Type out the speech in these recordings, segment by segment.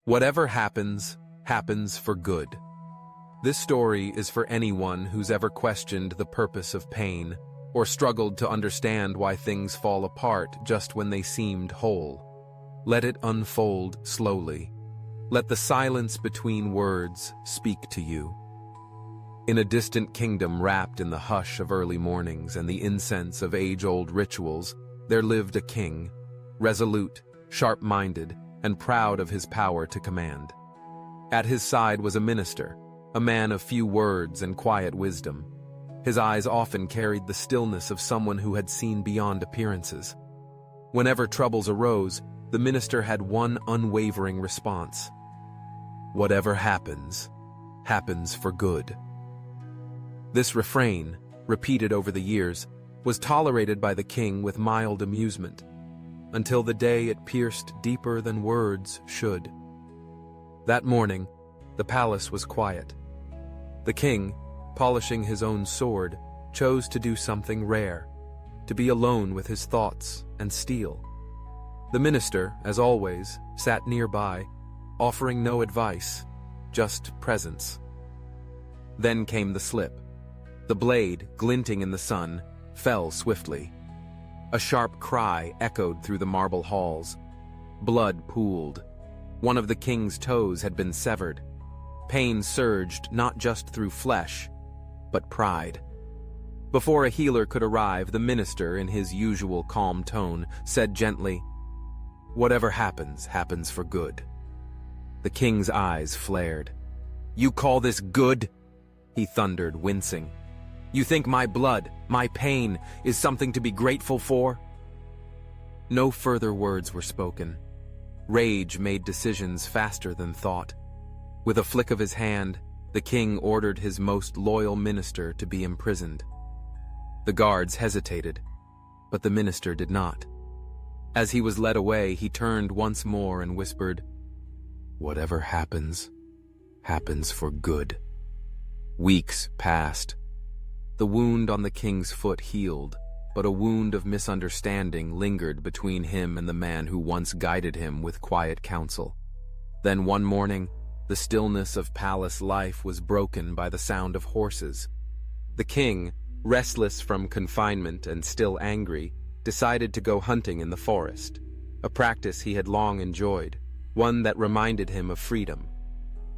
Whatever happens, happens for good. This story is for anyone who's ever questioned the purpose of pain or struggled to understand why things fall apart just when they seemed whole. Let it unfold slowly. Let the silence between words speak to you. In a distant kingdom wrapped in the hush of early mornings and the incense of age-old rituals, there lived a king, resolute, sharp-minded, and proud of his power to command. At his side was a minister, a man of few words and quiet wisdom. His eyes often carried the stillness of someone who had seen beyond appearances. Whenever troubles arose, the minister had one unwavering response. Whatever happens, happens for good. This refrain, repeated over the years, was tolerated by the king with mild amusement, until the day it pierced deeper than words should. That morning, the palace was quiet. The king, polishing his own sword, chose to do something rare, to be alone with his thoughts and steel. The minister, as always, sat nearby, offering no advice, just presence. Then came the slip. The blade, glinting in the sun, fell swiftly. A sharp cry echoed through the marble halls. Blood pooled. One of the king's toes had been severed. Pain surged not just through flesh, but pride. Before a healer could arrive, the minister, in his usual calm tone, said gently, "Whatever happens, happens for good." The king's eyes flared. "You call this good?" he thundered, wincing. "You think my blood, my pain, is something to be grateful for?" No further words were spoken. Rage made decisions faster than thought. With a flick of his hand, the king ordered his most loyal minister to be imprisoned. The guards hesitated, but the minister did not. As he was led away, he turned once more and whispered, "Whatever happens, happens for good." Weeks passed. The wound on the king's foot healed, but a wound of misunderstanding lingered between him and the man who once guided him with quiet counsel. Then one morning, the stillness of palace life was broken by the sound of horses. The king, restless from confinement and still angry, decided to go hunting in the forest, a practice he had long enjoyed, one that reminded him of freedom.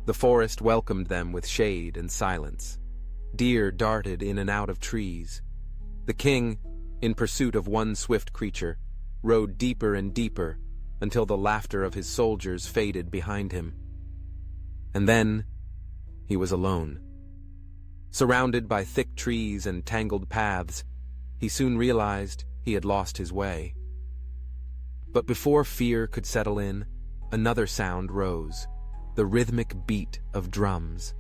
The forest welcomed them with shade and silence. Deer darted in and out of trees. The king, in pursuit of one swift creature, rode deeper and deeper until the laughter of his soldiers faded behind him. And then he was alone. Surrounded by thick trees and tangled paths, he soon realized he had lost his way. But before fear could settle in, another sound rose, the rhythmic beat of drums.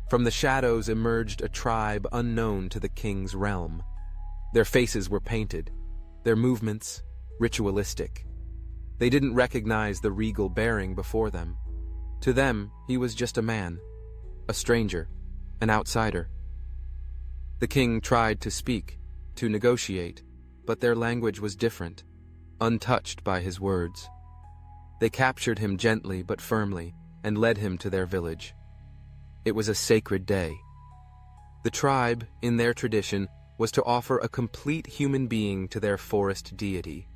From the shadows emerged a tribe unknown to the king's realm. Their faces were painted, their movements ritualistic. They didn't recognize the regal bearing before them. To them, he was just a man, a stranger, an outsider. The king tried to speak, to negotiate, but their language was different, untouched by his words. They captured him gently but firmly and led him to their village. It was a sacred day. The tribe, in their tradition, was to offer a complete human being to their forest deity,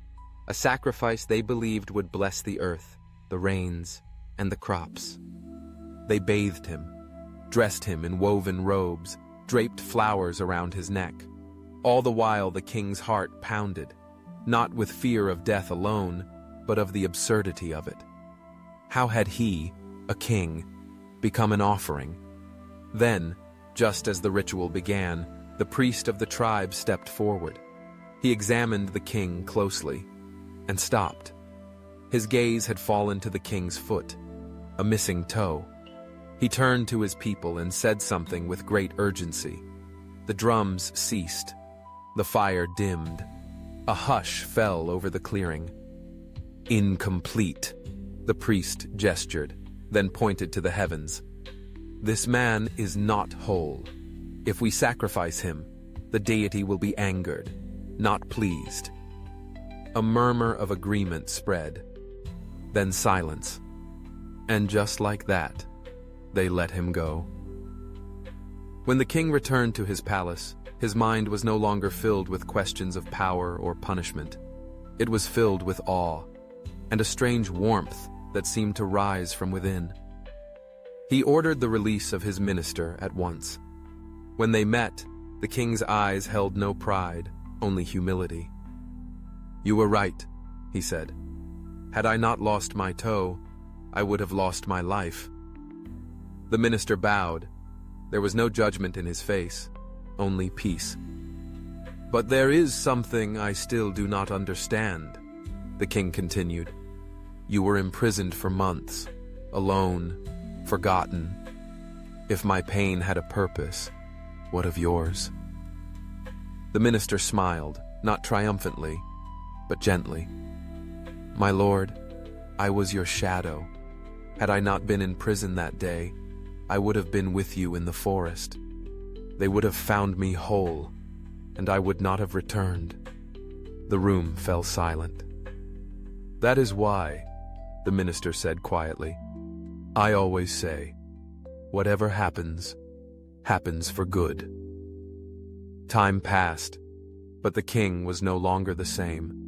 a sacrifice they believed would bless the earth, the rains, and the crops. They bathed him, dressed him in woven robes, draped flowers around his neck. All the while the king's heart pounded, not with fear of death alone, but of the absurdity of it. How had he, a king, become an offering? Then, just as the ritual began, the priest of the tribe stepped forward. He examined the king closely and stopped. His gaze had fallen to the king's foot, a missing toe. He turned to his people and said something with great urgency. The drums ceased. The fire dimmed. A hush fell over the clearing. "Incomplete," the priest gestured, then pointed to the heavens. "This man is not whole. If we sacrifice him, the deity will be angered, not pleased." A murmur of agreement spread. Then silence. And just like that, they let him go. When the king returned to his palace, his mind was no longer filled with questions of power or punishment. It was filled with awe and a strange warmth that seemed to rise from within. He ordered the release of his minister at once. When they met, the king's eyes held no pride, only humility. "You were right," he said. "Had I not lost my toe, I would have lost my life." The minister bowed. There was no judgment in his face, only peace. "But there is something I still do not understand," the king continued. "You were imprisoned for months, alone, forgotten. If my pain had a purpose, what of yours?" The minister smiled, not triumphantly, but gently. "My lord, I was your shadow. Had I not been in prison that day, I would have been with you in the forest. They would have found me whole, and I would not have returned." The room fell silent. "That is why," the minister said quietly, "I always say, whatever happens, happens for good." Time passed, but the king was no longer the same.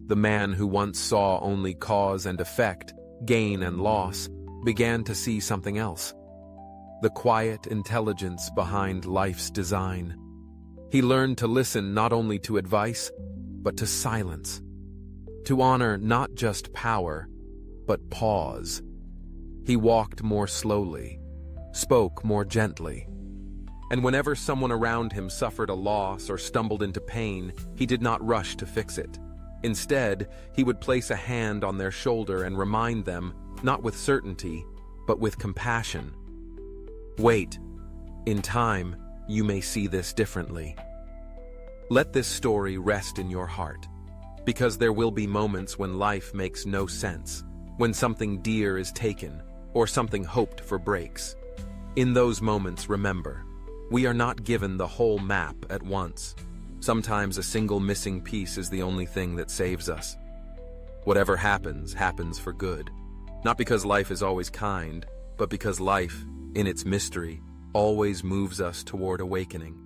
The man who once saw only cause and effect, gain and loss, began to see something else. The quiet intelligence behind life's design. He learned to listen not only to advice, but to silence. To honor not just power, but pause. He walked more slowly, spoke more gently. And whenever someone around him suffered a loss or stumbled into pain, he did not rush to fix it. Instead, he would place a hand on their shoulder and remind them, not with certainty, but with compassion. "Wait. In time, you may see this differently." Let this story rest in your heart, because there will be moments when life makes no sense, when something dear is taken, or something hoped for breaks. In those moments, remember, we are not given the whole map at once. Sometimes a single missing piece is the only thing that saves us. Whatever happens, happens for good. Not because life is always kind, but because life, in its mystery, always moves us toward awakening.